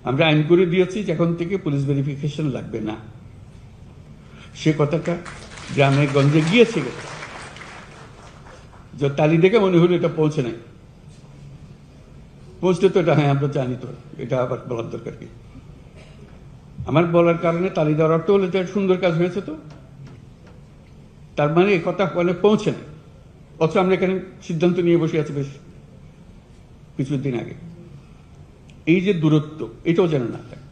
আমরা আইন করে দিয়েছি যে এখন থেকে পুলিশ ভেরিফিকেশন লাগবে না। সে কথাটা গ্রামে গঞ্জে গিয়েছে, যে তালি দেখে মনে হলো এটা পৌঁছে নাই। পৌঁছলে তো এটা হ্যাঁ আমরা জানি, তো এটা আবার বলার দরকার কি? আমার বলার কারণে তালি দেওয়ার অর্থ হলে তো সুন্দর কাজ হয়েছে, তো তার মানে এই কথা বলে পৌঁছে নেই। অথচ আমরা এখানে সিদ্ধান্ত নিয়ে বসে আছি বেশ কিছুদিন আগে। এই যে দূরত্ব, এটাও যেন না থাকে।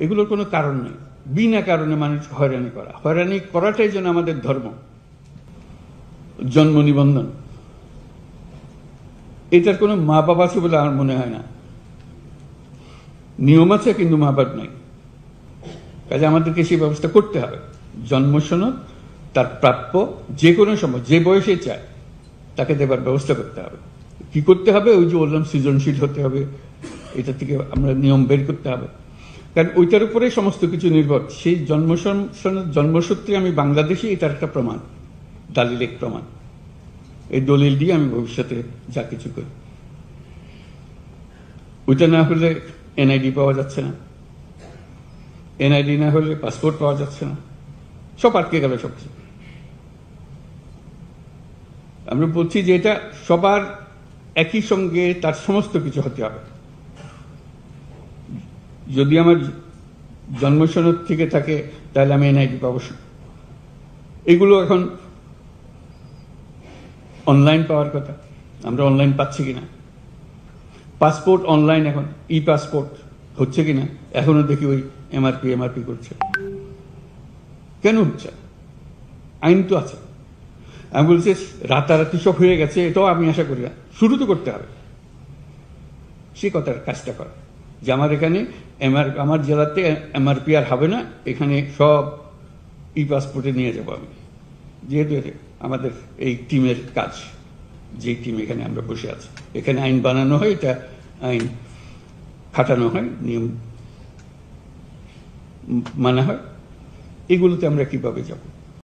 এগুলোর কোনো কারণ নেই, বিনা কারণে মানুষ হয়রানি করা। হয়রানি করাটাই যেন আমাদের ধর্ম। জন্ম নিবন্ধন, এটার কোনো মা বাবা আছে বলে আমার মনে হয় না। নিয়ম আছে কিন্তু মা বাবা নাই, কাজে আমাদেরকে সেই ব্যবস্থা করতে হবে। জন্ম সনদ তার প্রাপ্য যে কোনো সময় যে বয়সে চায় তাকে দেবার ব্যবস্থা করতে হবে। কি করতে হবে? ওই যে বললাম, সৃজনশীল হতে হবে। এটা থেকে আমরা নিয়ম বের করতে হবে, কারণ ওইটার উপরে সমস্ত কিছু নির্ভর। সেই জন্মসূত্রে আমি বাংলাদেশি, এটার একটা প্রমাণ, দালিলিক প্রমাণ। এই দলিল দিয়ে আমি ভবিষ্যতে যা কিছু করি। ওইটা না হলে এনআইডি পাওয়া যাচ্ছে না, এনআইডি না হলে পাসপোর্ট পাওয়া যাচ্ছে না, সব আটকে গেল সবকিছু। আমরা বলছি যে এটা সবার একই সঙ্গে তার সমস্ত কিছু হতে হবে। যদি আমার জন্মসনদ থেকে থাকে তাহলে আমি এনআইডি পাবো। এগুলো এখন অনলাইন পাওয়ার কথা, আমরা অনলাইন পাচ্ছি কিনা? পাসপোর্ট অনলাইন, এখন ই পাসপোর্ট হচ্ছে কিনা? এখনো দেখি ওই এমআরপি করছে। কেন হচ্ছে? আইন তো আছে। আমি বলছি রাতারাতি সব হয়ে গেছে, এটাও আমি আশা করি না। শুরু তো করতে হবে, সে কথার কাজটা করা যে আমার এখানে আমার জেলাতে এমআরপি আর হবে না, এখানে সব ই পাসপোর্টে নিয়ে যাবো আমি। যেহেতু আমাদের এই টিমের কাজ, যে টিম এখানে আমরা বসে আছি, এখানে আইন বানানো হয়, এটা আইন খাটানো হয়, নিয়ম মানা হয়, এগুলোতে আমরা কিভাবে যাব?